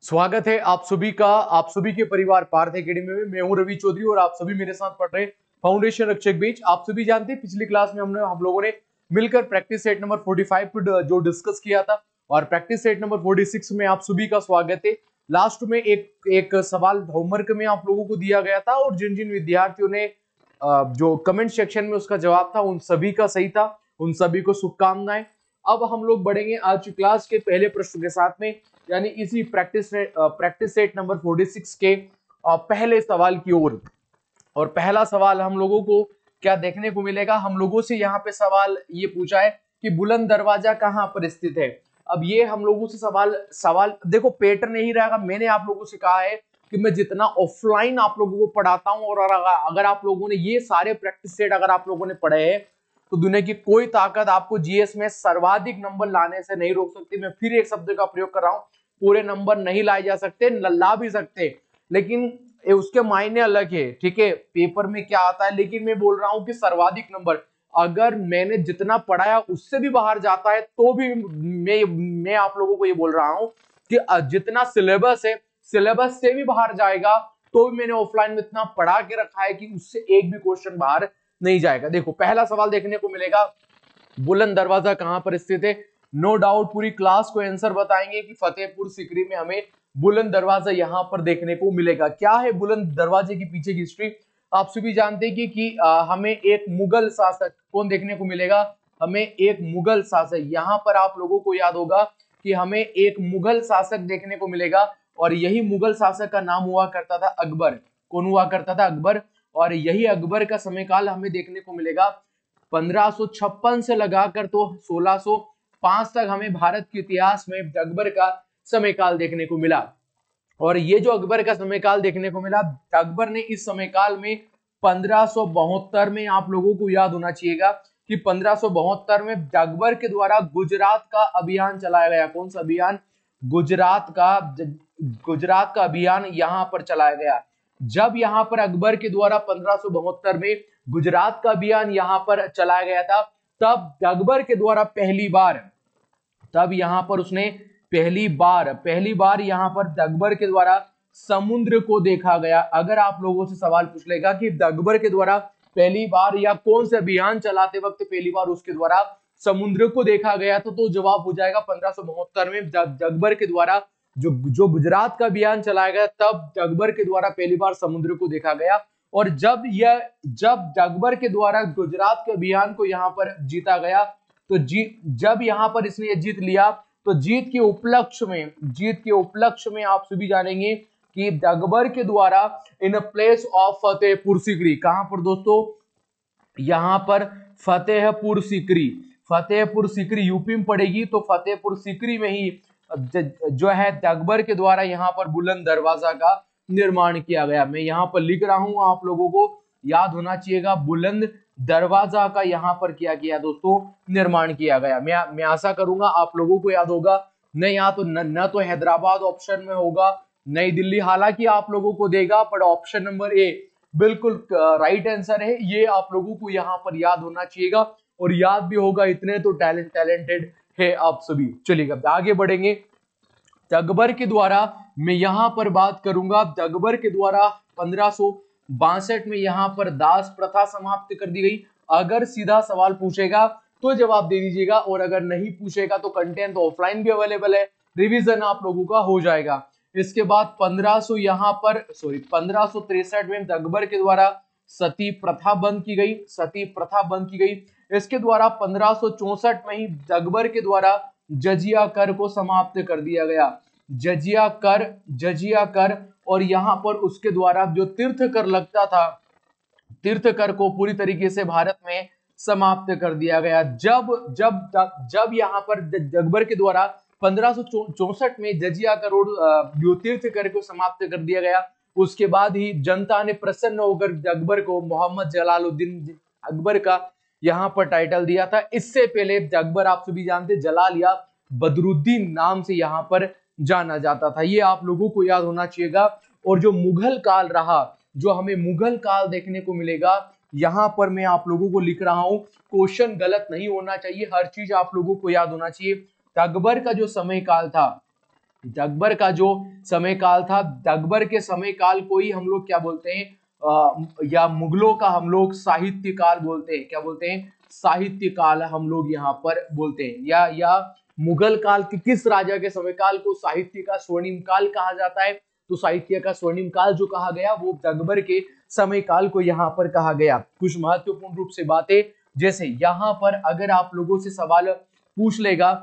स्वागत है आप सभी के परिवार पार्थ एकेडमी में। मैं हूं रवि चौधरी और आप सभी मेरे साथ पढ़ रहे फाउंडेशन रक्षक बेंच। आप सभी जानते हैं पिछली क्लास में हम लोगों ने मिलकर प्रैक्टिस सेट नंबर 45 पर जो डिस्कस किया था और प्रैक्टिस सेट नंबर 46 में आप सभी का स्वागत है। लास्ट में एक सवाल होमवर्क में आप लोगों को दिया गया था और जिन जिन विद्यार्थियों ने जो कमेंट सेक्शन में उसका जवाब था उन सभी का सही था, उन सभी को शुभकामनाएं। अब हम लोग बढ़ेंगे आज की क्लास के पहले प्रश्न के साथ में, यानी इसी प्रैक्टिस सेट नंबर 46 के पहले सवाल की ओर। और पहला सवाल हम लोगों को क्या देखने को मिलेगा, हम लोगों से यहाँ पे सवाल ये पूछा है कि बुलंद दरवाजा कहाँ पर स्थित है। अब ये हम लोगों से सवाल देखो पैटर्न यही रहेगा। मैंने आप लोगों से कहा है कि मैं जितना ऑफलाइन आप लोगों को पढ़ाता हूँ और अगर आप लोगों ने ये सारे प्रैक्टिस सेट अगर आप लोगों ने पढ़े हैं तो दुनिया की कोई ताकत आपको जीएस में सर्वाधिक नंबर लाने से नहीं रोक सकती। मैं फिर एक शब्द का प्रयोग कर रहा हूं, पूरे नंबर नहीं लाए जा सकते, ला भी सकते, लेकिन उसके मायने अलग है। ठीक है, पेपर में क्या आता है, लेकिन मैं बोल रहा हूं कि सर्वाधिक नंबर अगर मैंने जितना पढ़ाया उससे भी बाहर जाता है तो भी मैं आप लोगों को ये बोल रहा हूं कि जितना सिलेबस है सिलेबस से भी बाहर जाएगा तो भी मैंने ऑफलाइन में इतना पढ़ा के रखा है कि उससे एक भी क्वेश्चन बाहर नहीं जाएगा। देखो पहला सवाल देखने को मिलेगा, बुलंद दरवाजा कहां पर स्थित है। नो डाउट पूरी क्लास को आंसर बताएंगे कि फतेहपुर सीकरी में हमें बुलंद दरवाजा यहां पर देखने को मिलेगा। क्या है बुलंद दरवाजे की पीछे की हिस्ट्री, आप सभी जानते हैं कि हमें एक मुगल शासक कौन देखने को मिलेगा, हमें एक मुगल शासक, यहां पर आप लोगों को याद होगा कि हमें एक मुगल शासक देखने को मिलेगा और यही मुगल शासक का नाम हुआ करता था अकबर। कौन हुआ करता था, अकबर। और यही अकबर का समयकाल हमें देखने को मिलेगा 1556 से लगाकर तो 1605 तक हमें भारत के इतिहास में अकबर का समयकाल देखने को मिला। और ये जो अकबर का समयकाल देखने को मिला, अकबर ने इस समयकाल में 1572 में, आप लोगों को याद होना चाहिएगा कि 1572 में अकबर के द्वारा गुजरात का अभियान चलाया गया। कौन सा अभियान, गुजरात का अभियान यहां पर चलाया गया। जब यहां पर अकबर के द्वारा 1572 में गुजरात का अभियान यहां पर चलाया गया था, तब अकबर के द्वारा पहली बार यहां पर अकबर के द्वारा समुद्र को देखा गया। अगर आप लोगों से सवाल पूछ लेगा कि अकबर के द्वारा पहली बार या कौन से अभियान चलाते वक्त पहली बार उसके द्वारा समुद्र को देखा गया तो जवाब हो जाएगा 1572 में अकबर के द्वारा जो गुजरात का अभियान चलाया गया, तब अकबर के द्वारा पहली बार समुद्र को देखा गया। और जब अकबर के द्वारा गुजरात के अभियान को यहाँ पर जीता गया, तो जब यहाँ पर इसने जीत लिया तो जीत के उपलक्ष्य में आप सभी जानेंगे कि अकबर के द्वारा in place of Fatehpur Sikri, कहां पर दोस्तों, यहां पर फतेहपुर सीकरी यूपी में पड़ेगी, तो फतेहपुर सीकरी में ही जो है अकबर के द्वारा यहाँ पर बुलंद दरवाजा का निर्माण किया गया। मैं यहाँ पर लिख रहा हूं, आप लोगों को याद होना चाहिएगा, बुलंद दरवाजा का यहाँ पर क्या किया दोस्तों, निर्माण किया गया। मैं आशा करूंगा आप लोगों को याद होगा। नहीं यहाँ तो न तो हैदराबाद ऑप्शन में होगा, नई दिल्ली हालांकि आप लोगों को देगा, पर ऑप्शन नंबर ए बिल्कुल राइट आंसर है। ये आप लोगों को यहाँ पर याद होना चाहिएगा और याद भी होगा, इतने तो टैलेंटेड है आप सभी। चलिए आगे बढ़ेंगे। अकबर के द्वारा मैं यहां पर बात करूंगा, अकबर के द्वारा 1562 में यहां पर दास प्रथा समाप्त कर दी गई। अगर सीधा सवाल पूछेगा तो जवाब दे दीजिएगा और अगर नहीं पूछेगा तो कंटेंट तो ऑफलाइन भी अवेलेबल है, रिवीजन आप लोगों का हो जाएगा। इसके बाद 1563 में अकबर के द्वारा सती प्रथा बंद की गई। इसके द्वारा 1564 में ही अकबर के द्वारा जजिया कर को समाप्त कर दिया गया। जजिया कर और यहाँ पर उसके द्वारा जो तीर्थ कर लगता था, तीर्थ कर को पूरी तरीके से भारत में समाप्त कर दिया गया। जब यहाँ पर अकबर के द्वारा 1564 में जजिया कर जो तीर्थ कर को समाप्त कर दिया गया, उसके बाद ही जनता ने प्रसन्न होकर अकबर को मोहम्मद जलालुद्दीन अकबर का यहाँ पर टाइटल दिया था। इससे पहले अकबर आप सभी जानते जलाल या बदरुद्दीन नाम से यहाँ पर जाना जाता था। ये आप लोगों को याद होना चाहिएगा। और जो मुगल काल रहा, जो हमें मुगल काल देखने को मिलेगा, यहाँ पर मैं आप लोगों को लिख रहा हूं, क्वेश्चन गलत नहीं होना चाहिए, हर चीज आप लोगों को याद होना चाहिए। अकबर का जो समय काल था, अकबर का जो समय काल था, अकबर के समय काल को ही हम लोग क्या बोलते हैं, या मुगलों का हम लोग साहित्य काल बोलते हैं। क्या बोलते हैं? साहित्य काल हम लोग यहाँ पर बोलते हैं। या मुगल काल के किस राजा के समय काल को साहित्य का स्वर्णिम काल कहा जाता है? तो साहित्य का स्वर्णिम काल जो कहा गया वो अकबर के समय काल को यहाँ पर कहा गया। कुछ महत्वपूर्ण रूप से बातें, जैसे यहाँ पर अगर आप लोगों से सवाल पूछ लेगा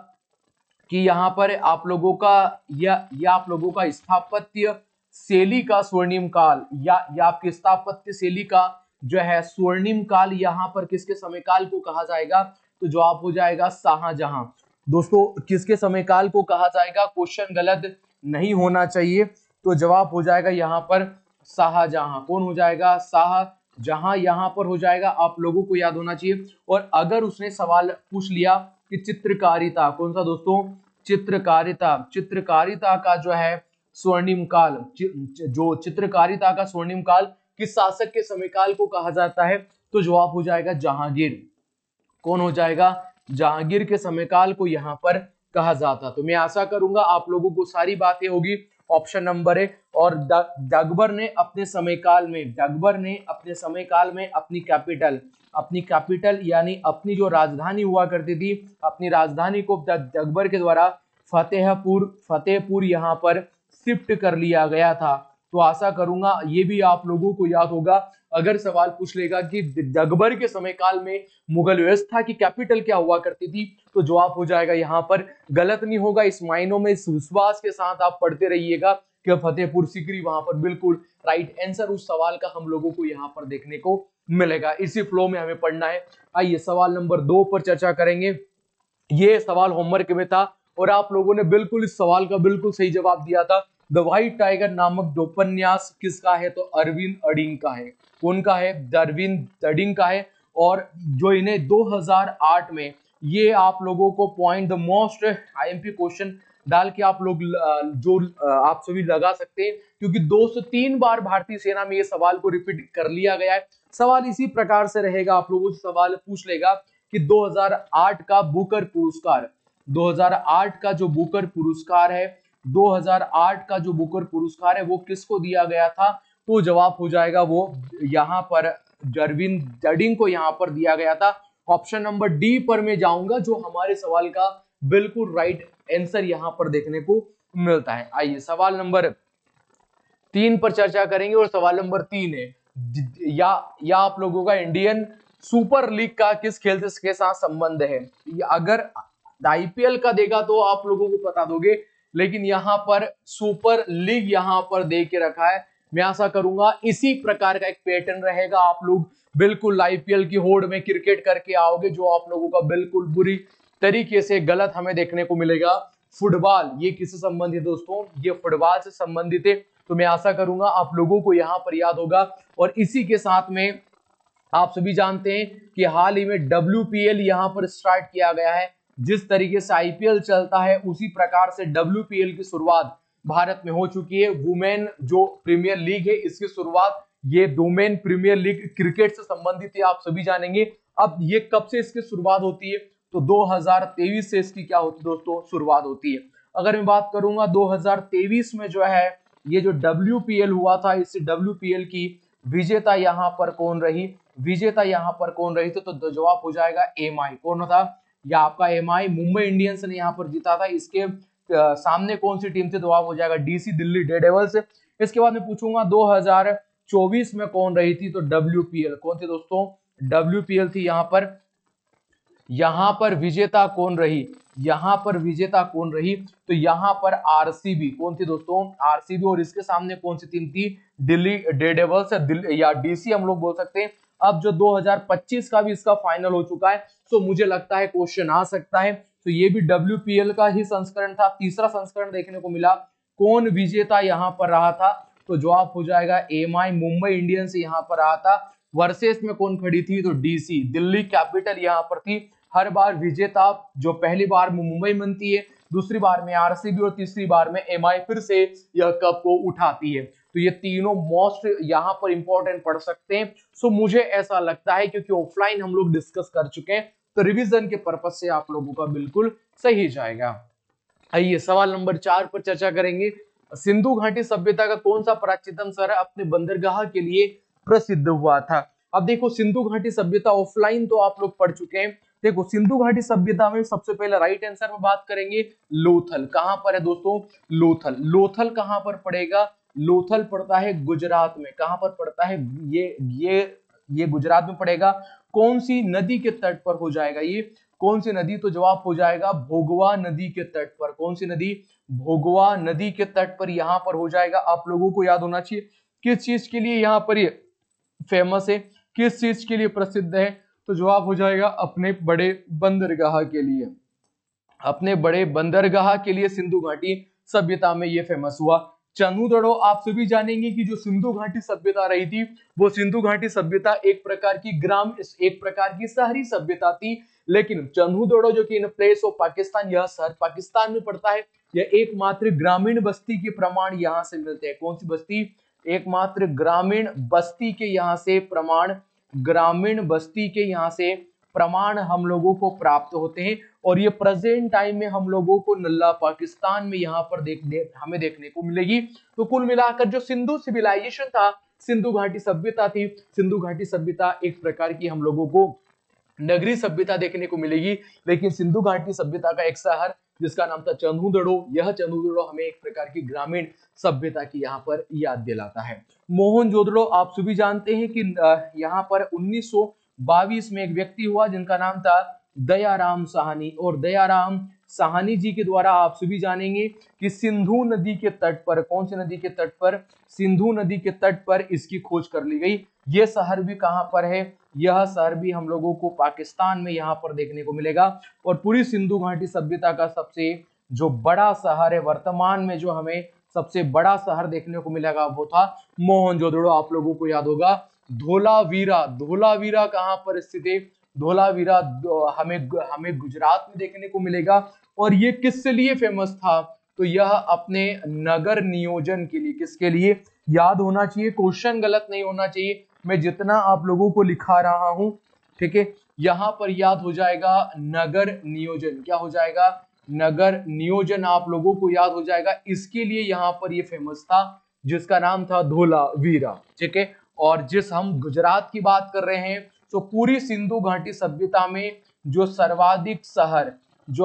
कि यहाँ पर आप लोगों का या आप लोगों का स्थापत्य शैली का स्वर्णिम काल या आपके स्थापत्य शैली का जो है स्वर्णिम काल यहाँ पर किसके समय काल को कहा जाएगा? तो जवाब हो जाएगा शाहजहां। दोस्तों किसके समय काल को कहा जाएगा? क्वेश्चन गलत नहीं होना चाहिए, तो जवाब हो जाएगा यहाँ पर शाहजहां। कौन हो जाएगा? शाहजहां यहाँ पर हो जाएगा, आप लोगों को याद होना चाहिए। और अगर उसने सवाल पूछ लिया कि चित्रकारिता, कौन सा दोस्तों? चित्रकारिता का जो है स्वर्णिम काल, जो चित्रकारिता का स्वर्णिम काल किस शासक के समय काल को कहा जाता है? तो जवाब हो जाएगा जहांगीर। कौन हो जाएगा? जहांगीर के समय काल को यहाँ पर कहा जाता। तो मैं आशा करूंगा आप लोगों को सारी बातें होगी। ऑप्शन नंबर है। और अकबर ने अपने समय काल में अपनी कैपिटल यानी अपनी जो राजधानी हुआ करती थी, अपनी राजधानी को अकबर के द्वारा फतेहपुर यहाँ पर शिफ्ट कर लिया गया था। तो आशा करूंगा ये भी आप लोगों को याद होगा। अगर सवाल पूछ लेगा कि अकबर के समय काल में मुगल व्यवस्था की कैपिटल क्या हुआ करती थी, तो जवाब हो जाएगा यहाँ पर, गलत नहीं होगा। इस मायनों में इस विश्वास के साथ आप पढ़ते रहिएगा कि फतेहपुर सीकरी वहां पर बिल्कुल राइट आंसर उस सवाल का हम लोगों को यहाँ पर देखने को मिलेगा। इसी फ्लो में हमें पढ़ना है। आइए सवाल नंबर 2 पर चर्चा करेंगे। ये सवाल होमवर्क में था और आप लोगों ने बिल्कुल इस सवाल का बिल्कुल सही जवाब दिया था। द व्हाइट टाइगर नामक उपन्यास किसका है? तो अरविंद अडिंग का है। कौन का है? अरविंद अडिंग का है। और जो इन्हें 2008 में, ये आप लोगों को point the most IMP question डाल के आप लोग आप सभी लगा सकते हैं, क्योंकि 203 बार भारतीय सेना में ये सवाल को रिपीट कर लिया गया है। सवाल इसी प्रकार से रहेगा, आप लोगों से सवाल पूछ लेगा कि 2008 का बुकर पुरस्कार, 2008 का जो बुकर पुरस्कार है, 2008 का जो बुकर पुरस्कार है वो किसको दिया गया था? तो जवाब हो जाएगा वो यहाँ पर अरविंद अडिंग को यहाँ पर दिया गया था। ऑप्शन नंबर डी पर मैं जाऊंगा, जो हमारे सवाल का बिल्कुल राइट आंसर यहाँ पर देखने को मिलता है। आइए सवाल नंबर 3 पर चर्चा करेंगे। और सवाल नंबर 3 है या आप लोगों का इंडियन सुपर लीग का किस खेल के साथ संबंध है? अगर आईपीएल का देगा तो आप लोगों को बता दोगे, लेकिन यहाँ पर सुपर लीग यहाँ पर दे के रखा है। मैं आशा करूंगा इसी प्रकार का एक पैटर्न रहेगा, आप लोग बिल्कुल आईपीएल की होड़ में क्रिकेट करके आओगे, जो आप लोगों का बिल्कुल बुरी तरीके से गलत हमें देखने को मिलेगा। फुटबॉल, ये किससे संबंधित है दोस्तों? ये फुटबॉल से संबंधित है। तो मैं आशा करूंगा आप लोगों को यहाँ पर याद होगा। और इसी के साथ में आप सभी जानते हैं कि हाल ही में WPL यहाँ पर स्टार्ट किया गया है। जिस तरीके से आईपीएल चलता है उसी प्रकार से WPL की शुरुआत भारत में हो चुकी है। वुमेन जो प्रीमियर लीग है, इसकी शुरुआत, ये वुमेन प्रीमियर लीग क्रिकेट से संबंधित है, आप सभी जानेंगे। अब ये कब से इसकी शुरुआत होती है? तो 2023 से इसकी क्या होती है दोस्तों? शुरुआत होती है। अगर मैं बात करूंगा 2023 में जो है ये जो WPL हुआ था, इस WPL की विजेता यहाँ पर कौन रही? तो जवाब हो जाएगा MI। कौन था? या आपका MI मुंबई इंडियंस ने यहाँ पर जीता था। इसके सामने कौन सी टीम थी? जवाब हो जाएगा DC दिल्ली डेयरडेविल्स। इसके बाद मैं पूछूंगा 2024 में कौन रही थी? तो WPL कौन थी दोस्तों? WPL थी। यहाँ पर विजेता कौन रही? तो यहाँ पर RCB कौन थी दोस्तों? RCB। और इसके सामने कौन सी टीम थी? दिल्ली डेयरडेविल्स या DC हम लोग बोल सकते हैं। अब जो 2025 का भी इसका फाइनल हो चुका है, तो मुझे लगता है क्वेश्चन आ सकता है। तो ये भी WPL का ही संस्करण था, तीसरा संस्करण देखने को मिला। कौन विजेता यहाँ पर रहा था? तो जवाब हो जाएगा MI मुंबई इंडियंस यहाँ पर रहा था। वर्सेस में कौन खड़ी थी? तो DC दिल्ली कैपिटल यहाँ पर थी। हर बार विजेता जो पहली बार में मुंबई बनती है, दूसरी बार में RCB और तीसरी बार में MI फिर से यह कप को उठाती है। तो ये तीनों मोस्ट यहाँ पर इंपॉर्टेंट पढ़ सकते हैं। सो मुझे ऐसा लगता है, क्योंकि ऑफलाइन हम लोग डिस्कस कर चुके हैं, तो रिवीजन के पर्पज से आप लोगों का बिल्कुल सही जाएगा। आइए सवाल नंबर 4 पर चर्चा करेंगे। सिंधु घाटी सभ्यता का कौन सा प्राचीनतम शहर अपने बंदरगाह के लिए प्रसिद्ध हुआ था? अब देखो सिंधु घाटी सभ्यता ऑफलाइन तो आप लोग पढ़ चुके हैं। देखो सिंधु घाटी सभ्यता में सबसे पहले राइट आंसर में बात करेंगे लोथल। कहां पर है दोस्तों? लोथल। लोथल कहां पर पड़ेगा? लोथल पड़ता है गुजरात में। कहां पर पड़ता है? ये गुजरात में पड़ेगा। कौन सी नदी के तट पर हो जाएगा ये? कौन सी नदी? तो जवाब हो जाएगा भोगवा नदी के तट पर। कौन सी नदी? भोगवा नदी के तट पर यहां पर हो जाएगा। आप लोगों को याद होना चाहिए किस चीज के लिए यहां पर ये फेमस है, किस चीज के लिए प्रसिद्ध है? तो जवाब हो जाएगा अपने बड़े बंदरगाह के लिए। अपने बड़े बंदरगाह के लिए सिंधु घाटी सभ्यता में ये फेमस हुआ। चंदूदड़ो आप सभी जानेंगे कि जो सिंधु घाटी सभ्यता रही थी वो सिंधु घाटी सभ्यता एक प्रकार की शहरी सभ्यता थी। लेकिन चंदूदड़ो जो कि इन प्लेस ऑफ पाकिस्तान, यह शहर पाकिस्तान में पड़ता है। यह एकमात्र ग्रामीण बस्ती के प्रमाण यहां से मिलते हैं। कौन सी बस्ती? एकमात्र ग्रामीण बस्ती के यहां से प्रमाण, ग्रामीण बस्ती के यहां से प्रमाण हम लोगों को प्राप्त होते हैं। और ये प्रेजेंट टाइम में हम लोगों को नल्ला पाकिस्तान में यहाँ पर हमें देखने को मिलेगी। तो कुल मिलाकर जो सिंधु सिविलाइजेशन था, सिंधु घाटी सभ्यता थी, सिंधु घाटी सभ्यता एक प्रकार की हम लोगों को नगरीय सभ्यता देखने को मिलेगी। लेकिन सिंधु घाटी सभ्यता का एक शहर जिसका नाम था चंदूदड़ो, यह चंदूदड़ो हमें एक प्रकार की ग्रामीण सभ्यता की यहाँ पर याद दिलाता है। मोहनजोदड़ो आप सभी जानते हैं कि यहाँ पर 1922 में एक व्यक्ति हुआ जिनका नाम था दयाराम साहनी। और दयाराम साहनी जी के द्वारा आप सभी जानेंगे कि सिंधु नदी के तट पर, कौन सी नदी के तट पर? सिंधु नदी के तट पर इसकी खोज कर ली गई। यह शहर भी कहां पर है? यह शहर भी हम लोगों को पाकिस्तान में यहां पर देखने को मिलेगा। और पूरी सिंधु घाटी सभ्यता का सबसे जो बड़ा शहर है वर्तमान में, जो हमें सबसे बड़ा शहर देखने को मिलेगा, वो था मोहनजोदड़ो। आप लोगों को याद होगा धोलावीरा। धोलावीरा कहां पर स्थित है? धोलावीरा हमें गुजरात में देखने को मिलेगा। और ये किसके लिए फेमस था? तो यह अपने नगर नियोजन के लिए। किसके लिए? याद होना चाहिए, क्वेश्चन गलत नहीं होना चाहिए। मैं जितना आप लोगों को लिखा रहा हूं, ठीक है, यहां पर याद हो जाएगा नगर नियोजन। क्या हो जाएगा? नगर नियोजन आप लोगों को याद हो जाएगा। इसके लिए यहां पर ये फेमस था जिसका नाम था धोलावीरा। ठीक है। और जिस हम गुजरात की बात कर रहे हैं, तो पूरी सिंधु घाटी सभ्यता में जो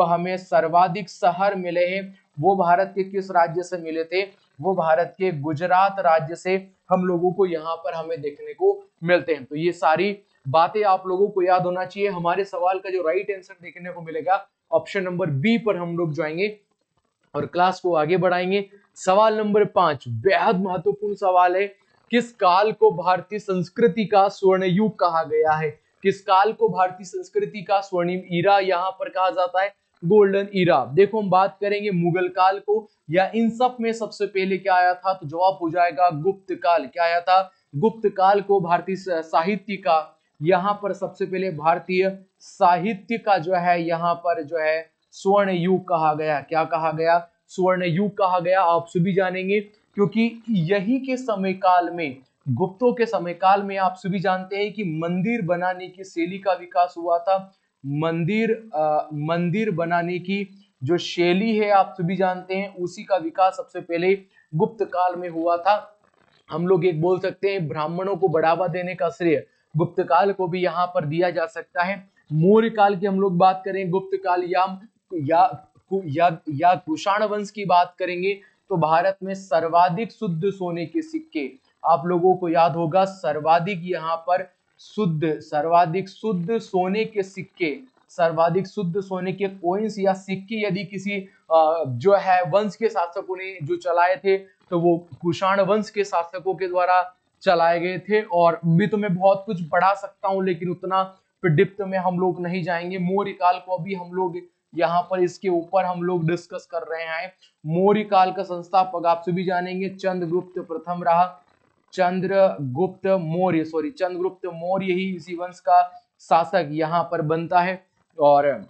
हमें सर्वाधिक शहर मिले हैं वो भारत के किस राज्य से मिले थे? वो भारत के गुजरात राज्य से हम लोगों को यहाँ पर हमें देखने को मिलते हैं। तो ये सारी बातें आप लोगों को याद होना चाहिए। हमारे सवाल का जो राइट आंसर देखने को मिलेगा ऑप्शन नंबर बी पर हम लोग जाएंगे और क्लास को आगे बढ़ाएंगे। सवाल नंबर 5 बेहद महत्वपूर्ण सवाल है। किस काल को भारतीय संस्कृति का स्वर्ण युग कहा गया है? किस काल को भारतीय संस्कृति का स्वर्णिम ईरा यहाँ पर कहा जाता है? Golden era. देखो हम बात करेंगे मुगल काल को या इन सब में सबसे पहले क्या आया था? तो जवाब हो जाएगा गुप्त काल। क्या आया था? गुप्त काल को भारतीय साहित्य का, यहाँ पर सबसे पहले भारतीय साहित्य का जो है यहाँ पर जो है स्वर्ण युग कहा गया। क्या कहा गया? स्वर्ण युग कहा गया। आप सभी जानेंगे क्योंकि यही के समय काल में, गुप्तों के समय काल में आप सभी जानते हैं कि मंदिर बनाने की शैली का विकास हुआ था। मंदिर बनाने की जो शैली है आप सभी जानते हैं, उसी का विकास सबसे पहले गुप्त काल में हुआ था। हम लोग एक बोल सकते हैं ब्राह्मणों को बढ़ावा देने का श्रेय गुप्त काल को भी यहाँ पर दिया जा सकता है। मौर्य काल की हम लोग बात करें, गुप्त काल या कुषाण वंश की बात करेंगे, तो भारत में सर्वाधिक शुद्ध सोने के सिक्के, आप लोगों को याद होगा सर्वाधिक यहाँ पर सर्वाधिक शुद्ध सोने के सिक्के, सर्वाधिक शुद्ध सोने के कॉइन्स या सिक्के यदि किसी जो है वंश के शासकों ने जो चलाए थे, तो वो कुषाण वंश के शासकों के द्वारा चलाए गए थे। और भी तो मैं बहुत कुछ पढ़ा सकता हूँ, लेकिन उतना डिप्थ में हम लोग नहीं जाएंगे। मौर्य काल को अभी हम लोग यहाँ पर इसके ऊपर हम लोग डिस्कस कर रहे हैं। मौर्य काल का संस्थापक आप सभी जानेंगे चंद्रगुप्त प्रथम रहा। चंद्रगुप्त मौर्य ही इसी वंश का शासक यहाँ पर बनता है। और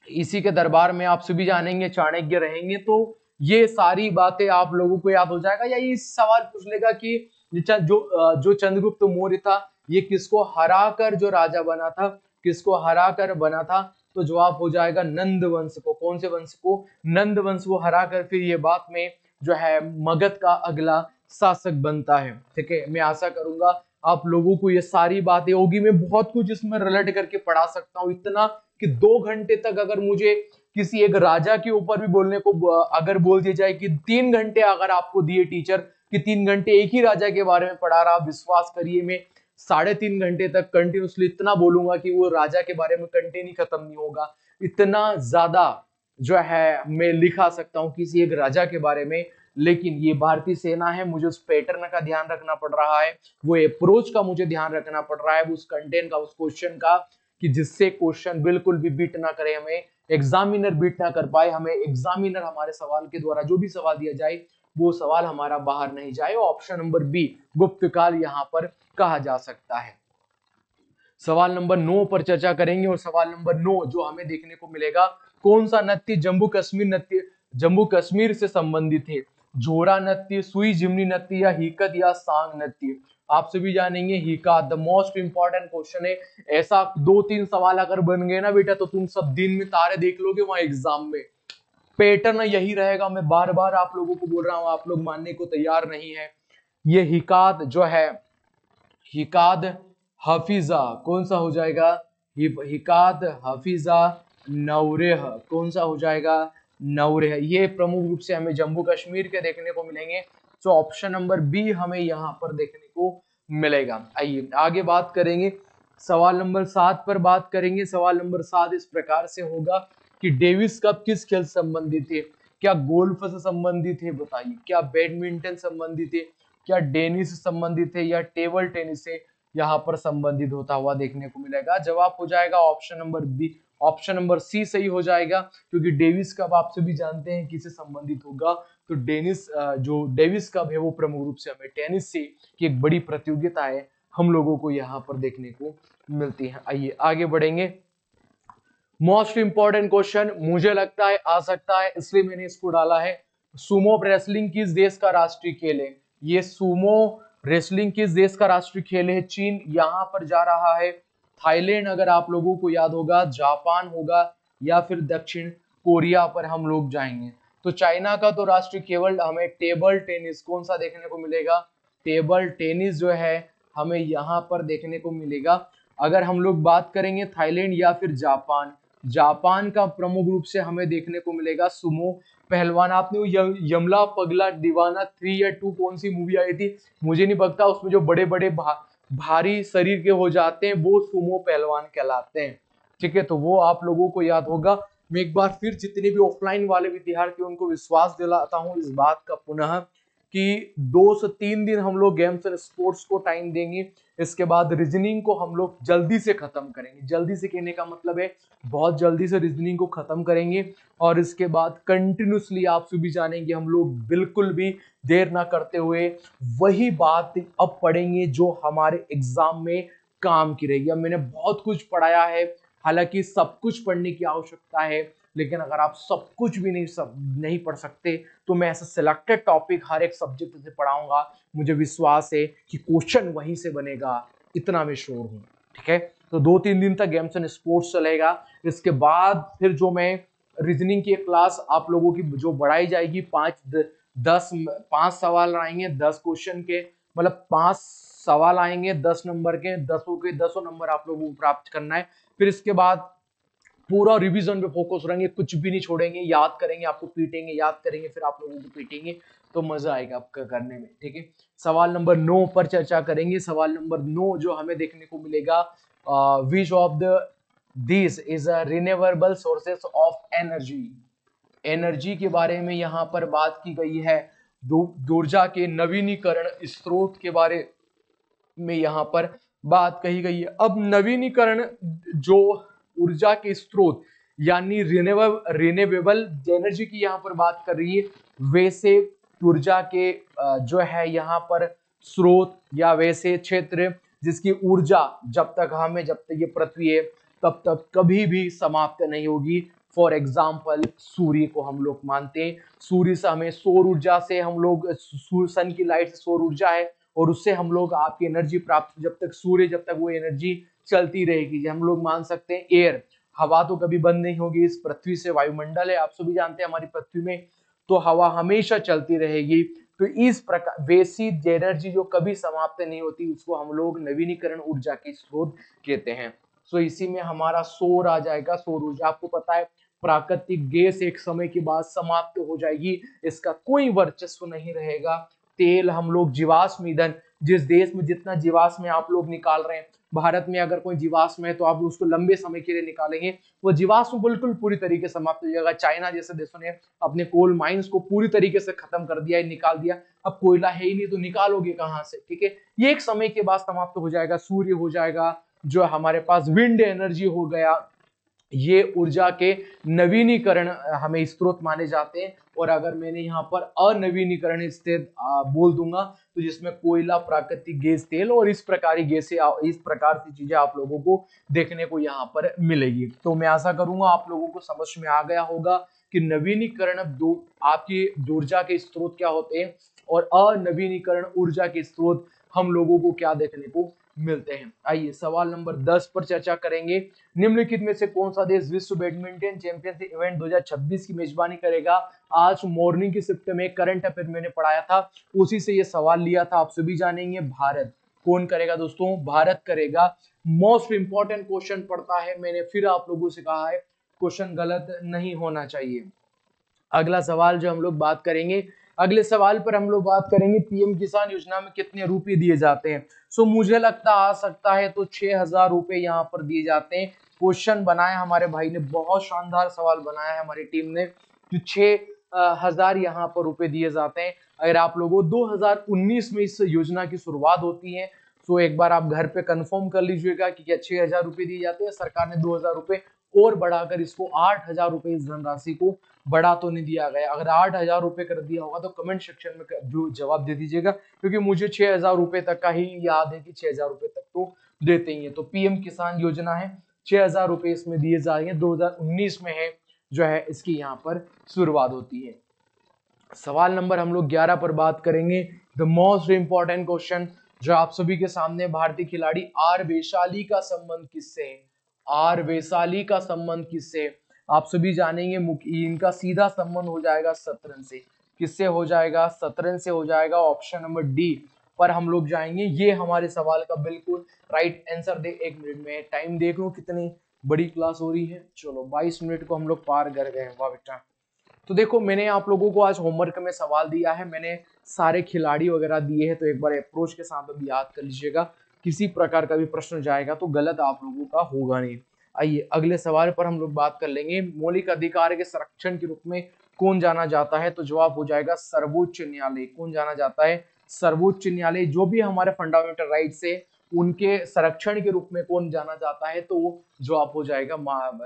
इसी के दरबार में आप सभी जानेंगे चाणक्य रहेंगे। तो ये सारी बातें आप लोगों को याद हो जाएगा। या ये सवाल पूछ लेगा कि जो चंद्रगुप्त मौर्य था, ये किसको हराकर जो राजा बना था? किसको हराकर बना था? तो जवाब हो जाएगा नंद वंश को। कौन से वंश को? नंद वंश को हरा कर फिर ये बात में जो है मगध का अगला शासक बनता है। ठीक है, मैं आशा करूंगा आप लोगों को ये सारी बातें होगी। मैं बहुत कुछ इसमें रिलेट करके पढ़ा सकता हूँ, इतना कि 2 घंटे तक अगर मुझे किसी एक राजा के ऊपर भी बोलने को अगर बोल दिया जाए कि 3 घंटे अगर आपको दिए टीचर कि 3 घंटे एक ही राजा के बारे में पढ़ा रहा, विश्वास करिए मैं 3.5 घंटे तक कंटिन्यूसली इतना बोलूंगा कि वो राजा के बारे में कंटेंट ही खत्म नहीं होगा। इतना ज्यादा जो है मैं लिखा सकता हूँ किसी एक राजा के बारे में। लेकिन ये भारतीय सेना है, मुझे उस पैटर्न का ध्यान रखना पड़ रहा है, वो अप्रोच का मुझे ध्यान रखना पड़ रहा है, उस कंटेंट का, उस क्वेश्चन का, कि जिससे क्वेश्चन बिल्कुल भी बीट ना करे, हमें एग्जामिनर बीट ना कर पाए, हमें एग्जामिनर हमारे सवाल के द्वारा जो भी सवाल दिया जाए वो सवाल हमारा बाहर नहीं जाए। ऑप्शन नंबर बी गुप्तकाल यहां पर कहा जा सकता है। सवाल नंबर 9 पर चर्चा करेंगे और सवाल नंबर 9 जो हमें देखने को मिलेगा, कौन सा नृत्य जम्मू कश्मीर नृत्य जम्मू कश्मीर से संबंधित है? झोरा नृत्य, सुई जिमनी नृत्य या हिकत या सांग नृत्य? आप सभी जानेंगे हिका, द मोस्ट इंपॉर्टेंट क्वेश्चन है। ऐसा 2-3 सवाल अगर बन गए ना बेटा तो तुम सब दिन में तारे देख लोगे वहां एग्जाम में। पैटर्न यही रहेगा, मैं बार बार आप लोगों को बोल रहा हूं, आप लोग मानने को तैयार नहीं है। ये हिकाद जो है, हिकाद हफीजा कौन सा हो जाएगा? हिकाद हफीजा नौरेह कौन सा हो जाएगा? नौरेह। ये प्रमुख रूप से हमें जम्मू कश्मीर के देखने को मिलेंगे, तो ऑप्शन नंबर बी हमें यहाँ पर देखने को मिलेगा। आइए आगे बात करेंगे, सवाल नंबर 7 पर बात करेंगे। सवाल नंबर 7 इस प्रकार से होगा कि डेविस कप किस खेल से संबंधित है? क्या गोल्फ से संबंधित है? बताइए, क्या बैडमिंटन संबंधित है, क्या टेनिस से संबंधित है, या टेबल टेनिस से यहाँ पर संबंधित होता हुआ देखने को मिलेगा? जवाब हो जाएगा option number B, option number C सही हो जाएगा, क्योंकि डेविस कप आप सभी जानते हैं किससे संबंधित होगा। तो जो डेविस कप है वो प्रमुख रूप से हमें टेनिस से की एक बड़ी प्रतियोगिता है, हम लोगों को यहाँ पर देखने को मिलती है। आइए आगे बढ़ेंगे। मोस्ट इंपॉर्टेंट क्वेश्चन मुझे लगता है आ सकता है, इसलिए मैंने इसको डाला है। सुमो रेसलिंग किस देश का राष्ट्रीय खेल है? ये सुमो रेसलिंग किस देश का राष्ट्रीय खेल है? चीन यहाँ पर जा रहा है, थाईलैंड अगर आप लोगों को याद होगा, जापान होगा, या फिर दक्षिण कोरिया पर हम लोग जाएंगे। तो चाइना का तो राष्ट्रीय केवल हमें टेबल टेनिस कौन सा देखने को मिलेगा? टेबल टेनिस जो है हमें यहाँ पर देखने को मिलेगा। अगर हम लोग बात करेंगे थाईलैंड या फिर जापान, जापान का प्रमुख रूप से हमें देखने को मिलेगा सुमो पहलवान। आपने यमला पगला दीवाना 3 या 2 कौन सी मूवी आई थी मुझे नहीं पता, उसमें जो बड़े बड़े भारी शरीर के हो जाते हैं वो सुमो पहलवान कहलाते हैं। ठीक है, तो वो आप लोगों को याद होगा। मैं एक बार फिर जितने भी ऑफलाइन वाले विद्यार्थी उनको विश्वास दिलाता हूँ इस बात का पुनः कि 2 से 3 दिन हम लोग गेम्स एंड स्पोर्ट्स को टाइम देंगे, इसके बाद रीजनिंग को हम लोग जल्दी से खत्म करेंगे। जल्दी से कहने का मतलब है बहुत जल्दी से रीजनिंग को खत्म करेंगे, और इसके बाद कंटिन्यूसली आप सभी जानेंगे हम लोग बिल्कुल भी देर ना करते हुए वही बात अब पढ़ेंगे जो हमारे एग्जाम में काम की रहेगी। अब मैंने बहुत कुछ पढ़ाया है, हालांकि सब कुछ पढ़ने की आवश्यकता है, लेकिन अगर आप सब कुछ भी नहीं पढ़ सकते तो मैं ऐसा सिलेक्टेड टॉपिक हर एक सब्जेक्ट से पढ़ाऊंगा। मुझे विश्वास है कि क्वेश्चन वहीं से बनेगा, इतना मैं श्योर हूँ। ठीक है, तो 2-3 दिन तक गेम्स एंड स्पोर्ट्स चलेगा। इसके बाद फिर जो मैं रीजनिंग की क्लास आप लोगों की जो बढ़ाई जाएगी, 5 सवाल आएंगे 10 क्वेश्चन के, मतलब 5 सवाल आएंगे 10 नंबर के, 10 नंबर आप लोगों को प्राप्त करना है। फिर इसके बाद पूरा रिवीजन पे फोकस रहेंगे, कुछ भी नहीं छोड़ेंगे, याद करेंगे, आपको पीटेंगे, याद करेंगे, फिर आप लोगों को पीटेंगे, तो मजा आएगा आपका करने में। ठीक है, सवाल नंबर 9 पर चर्चा करेंगे। सवाल नंबर 9 जो हमें देखने को मिलेगा, which of this is a renewable sources of energy? Energy के बारे में यहाँ पर बात की गई है, ऊर्जा के नवीनीकरण स्रोत के बारे में यहाँ पर बात कही गई है। अब नवीनीकरण जो ऊर्जा के स्रोत यानी रिन्यूएबल एनर्जी की यहाँ पर बात कर रही है, वैसे ऊर्जा के जो है यहाँ पर स्रोत या वैसे क्षेत्र जिसकी ऊर्जा जब तक ये पृथ्वी है तब तक कभी भी समाप्त नहीं होगी। फॉर एग्जाम्पल सूर्य को हम लोग मानते हैं, सूर्य से हमें सौर ऊर्जा से हम लोग सन की लाइट से सौर ऊर्जा है, और उससे हम लोग आपकी एनर्जी प्राप्त, जब तक वो एनर्जी चलती रहेगी। हम लोग मान सकते हैं एयर, हवा तो कभी बंद नहीं होगी, इस पृथ्वी से वायुमंडल है, आप सभी जानते हैं हमारी पृथ्वी में, तो हवा हमेशा चलती रहेगी। तो इस प्रकार वेस्ट एनर्जी जो कभी समाप्त नहीं होती, उसको हम लोग नवीनीकरण ऊर्जा के स्रोत कहते हैं। सो इसी में हमारा सौर आ जाएगा, सौर ऊर्जा। आपको पता है प्राकृतिक गैस एक समय के बाद समाप्त हो जाएगी, इसका कोई वर्चस्व नहीं रहेगा। तेल हम लोग जीवाश्म ईंधन, जिस देश में जितना जीवाश्म आप लोग निकाल रहे हैं, भारत में अगर कोई जीवाश्म है तो आप उसको लंबे समय के लिए निकालेंगे, वो जीवाश्म बिल्कुल पूरी तरीके से समाप्त हो जाएगा। चाइना जैसे देशों ने अपने कोल माइंस को पूरी तरीके से खत्म कर दिया है, निकाल दिया, अब कोयला है ही नहीं तो निकालोगे कहां से, ठीक है। ये एक समय के बाद समाप्त हो जाएगा। सूर्य हो जाएगा, जो हमारे पास विंड एनर्जी हो गया, ये ऊर्जा के नवीनीकरण हमें स्रोत माने जाते हैं। और अगर मैंने यहाँ पर अनवीनीकरण स्रोत बोल दूंगा तो जिसमें कोयला, प्राकृतिक गैस, तेल और इस प्रकार की गैसें, इस प्रकार की चीजें आप लोगों को देखने को यहाँ पर मिलेगी। तो मैं आशा करूंगा आप लोगों को समझ में आ गया होगा कि नवीनीकरण दो आपकी ऊर्जा के स्रोत क्या होते हैं और अनवीनीकरण ऊर्जा के स्रोत हम लोगों को क्या देखने को मिलते हैं। आइए सवाल नंबर 10 पर चर्चा करेंगे। निम्नलिखित में से कौन सा देश विश्व बैडमिंटन चैंपियनशिप इवेंट 2026 की मेजबानी करेगा? आज मॉर्निंग की शिफ्ट में करंट अफेयर मैंने पढ़ाया था, उसी से ये सवाल लिया था, आप सभी जानेंगे। भारत। कौन करेगा दोस्तों? भारत करेगा। मोस्ट इंपॉर्टेंट क्वेश्चन पड़ता है, मैंने फिर आप लोगों से कहा है क्वेश्चन गलत नहीं होना चाहिए। अगला सवाल जो हम लोग बात करेंगे, अगले सवाल पर हम लोग बात करेंगे पीएम किसान योजना में कितने रुपए दिए जाते हैं। सो मुझे लगता आ सकता है तो 6,000 रुपए यहाँ पर दिए जाते हैं। क्वेश्चन बनाया हमारे भाई ने, बहुत शानदार सवाल बनाया है हमारी टीम ने, जो 6,000 यहाँ पर रुपए दिए जाते हैं। अगर आप लोगों 2019 में इस योजना की शुरुआत होती है, तो एक बार आप घर पे कंफर्म कर लीजिएगा कि क्या 6,000 रुपए दिए जाते हैं। सरकार ने 2,000 रुपए और बढ़ाकर इसको 8,000 रुपए इस धनराशि को बढ़ा तो नहीं दिया गया। अगर 8,000 रुपए कर दिया होगा तो कमेंट सेक्शन में जो जवाब दे दीजिएगा, क्योंकि मुझे 6,000 रुपए तक का ही याद है कि 6,000 रुपए तक तो देते ही है। तो पीएम किसान योजना है, 6,000 रुपए इसमें दिए जा रहे हैं, 2019 में है जो है इसकी यहाँ पर शुरुआत होती है। सवाल नंबर हम लोग 11 पर बात करेंगे। द मोस्ट इंपॉर्टेंट क्वेश्चन जो आप सभी के सामने, भारतीय खिलाड़ी आर वैशाली का संबंध किससे है? आर वैशाली का संबंध किससे? आप सभी जानेंगे, इनका सीधा संबंध हो जाएगा शतरंज से। किससे हो जाएगा? शतरंज से हो जाएगा। ऑप्शन नंबर डी पर हम लोग जाएंगे। ये हमारे सवाल का बिल्कुल राइट आंसर दे। 1 मिनट में टाइम देख लो कितनी बड़ी क्लास हो रही है। चलो 22 मिनट को हम लोग पार कर गए। वाह बेटा। तो देखो मैंने आप लोगों को आज होमवर्क में सवाल दिया है, मैंने सारे खिलाड़ी वगैरह दिए हैं, तो एक बार अप्रोच के साथ अभी याद कर लीजिएगा। किसी प्रकार का भी प्रश्न जाएगा तो गलत आप लोगों का होगा नहीं। आइए अगले सवाल पर हम लोग बात कर लेंगे। मौलिक अधिकार के संरक्षण के रूप में कौन जाना जाता है? तो जवाब हो जाएगा सर्वोच्च न्यायालय। कौन जाना जाता है? सर्वोच्च न्यायालय। जो भी हमारे फंडामेंटल राइट्स है उनके संरक्षण के रूप में कौन जाना जाता है? तो वो जवाब हो जाएगा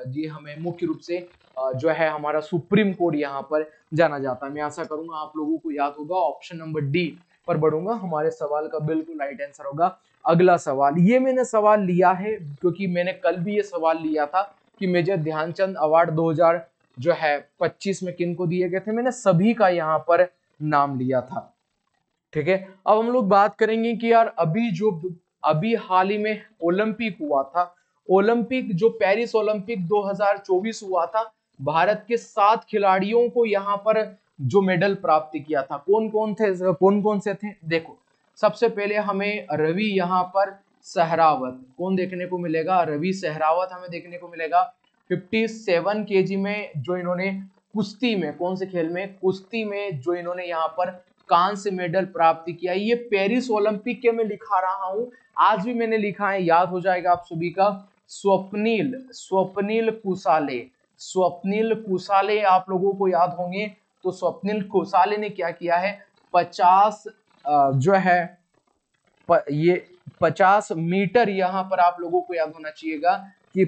जी, हमें मुख्य रूप से जो है हमारा सुप्रीम कोर्ट यहाँ पर जाना जाता है। मैं आशा करूंगा आप लोगों को याद होगा। ऑप्शन नंबर डी पर बढ़ूंगा, हमारे सवाल का बिल्कुल राइट आंसर होगा। अगला सवाल, ये मैंने सवाल लिया है क्योंकि मैंने कल भी ये सवाल लिया था कि मेजर ध्यानचंद अवार्ड 2025 में किन को दिए गए थे। मैंने सभी का यहाँ पर नाम लिया था, ठीक है। अब हम लोग बात करेंगे कि यार अभी हाल ही में ओलंपिक हुआ था, ओलंपिक जो पेरिस ओलंपिक 2024 हुआ था, भारत के 7 खिलाड़ियों को यहाँ पर जो मेडल प्राप्त किया था, कौन कौन से थे? देखो सबसे पहले हमें रवि यहाँ पर सहरावत कौन देखने को मिलेगा? रवि सहरावत हमें देखने को मिलेगा। 57 केजी में जो इन्होंने कुश्ती में, कौन से खेल में? कुश्ती में जो इन्होंने यहाँ पर कांस्य मेडल प्राप्त किया। ये पेरिस ओलंपिक के मैं लिखा रहा हूं, आज भी मैंने लिखा है, याद हो जाएगा आप सभी का। स्वप्निल कुसाले, स्वप्निल कुसाले आप लोगों को याद होंगे। तो स्वप्निल कुसाले ने क्या किया है? 50 जो है ये 50 मीटर, यहां पर आप लोगों को याद होना चाहिएगा कि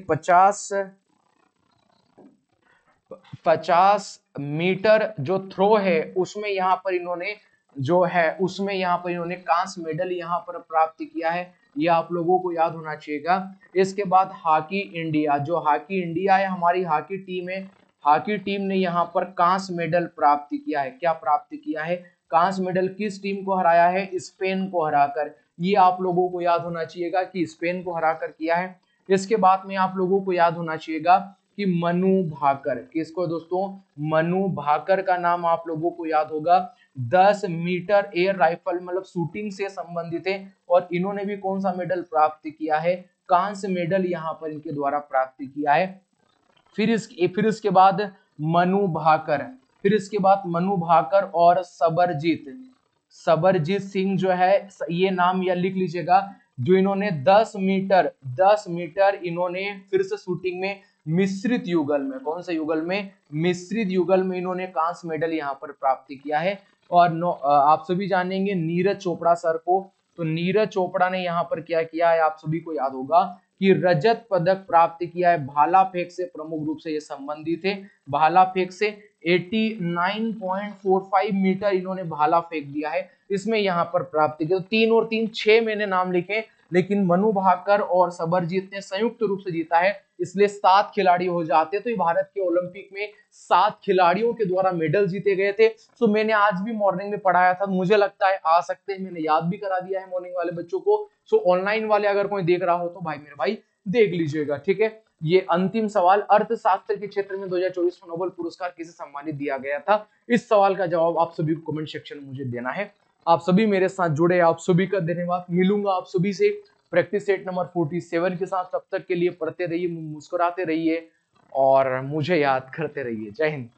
50 मीटर जो थ्रो है उसमें यहाँ पर इन्होंने जो है उसमें यहाँ पर इन्होंने कांस्य मेडल यहाँ पर प्राप्त किया है, ये आप लोगों को याद होना चाहिएगा। इसके बाद हॉकी इंडिया, जो हॉकी इंडिया है हमारी हॉकी टीम है, हॉकी टीम ने यहाँ पर कांस्य मेडल प्राप्त किया है। क्या प्राप्त किया है? कांस्य मेडल। किस टीम को हराया है? स्पेन को हराकर। ये आप लोगों को याद होना चाहिएगा कि स्पेन को हराकर किया है। इसके बाद में आप लोगों को याद होना चाहिएगा कि मनु भाकर, किसको दोस्तों, मनु भाकर का नाम आप लोगों को याद होगा। 10 मीटर एयर राइफल मतलब शूटिंग से संबंधित है और इन्होंने भी कौन सा मेडल प्राप्त किया है, कांस्य मेडल यहाँ पर इनके द्वारा प्राप्त किया है। फिर इसके बाद मनु भाकर, फिर इसके बाद मनु भाकर और सबरजीत सिंह जो है, ये नाम या लिख लीजिएगा, जो इन्होंने 10 मीटर इन्होंने फिर से शूटिंग में मिश्रित युगल में, कौन से युगल में, मिश्रित युगल में इन्होंने कांस्य मेडल यहाँ पर प्राप्त किया है। और आप सभी जानेंगे नीरज चोपड़ा सर को, तो नीरज चोपड़ा ने यहाँ पर क्या किया है, आप सभी को याद होगा कि रजत पदक प्राप्त किया है। भाला फेंक से प्रमुख रूप से ये संबंधित है, भाला फेंक से 89.45 मीटर इन्होंने भाला फेंक दिया है, इसमें यहाँ पर प्राप्त किया। तो 3 और 3 6 मैंने नाम लिखे, लेकिन मनु भाकर और सबरजीत ने संयुक्त रूप से जीता है, इसलिए 7 खिलाड़ी हो जाते। तो ये भारत के ओलंपिक में 7 खिलाड़ियों के द्वारा मेडल जीते गए थे। सो मैंने आज भी मॉर्निंग में पढ़ाया था, मुझे लगता है आ सकते हैं, मैंने याद भी करा दिया है मॉर्निंग वाले बच्चों को। सो ऑनलाइन वाले अगर कोई देख रहा हो तो भाई मेरे भाई देख लीजिएगा, ठीक है। ये अंतिम सवाल, अर्थशास्त्र के क्षेत्र में 2024 में नोबेल पुरस्कार किसे सम्मानित दिया गया था, इस सवाल का जवाब आप सभी को कमेंट सेक्शन में मुझे देना है। आप सभी मेरे साथ जुड़े, आप सभी का धन्यवाद। मिलूंगा आप सभी से प्रैक्टिस सेट नंबर 47 के साथ। तब तक के लिए पढ़ते रहिए, मुस्कुराते रहिए और मुझे याद करते रहिए। जय हिंद।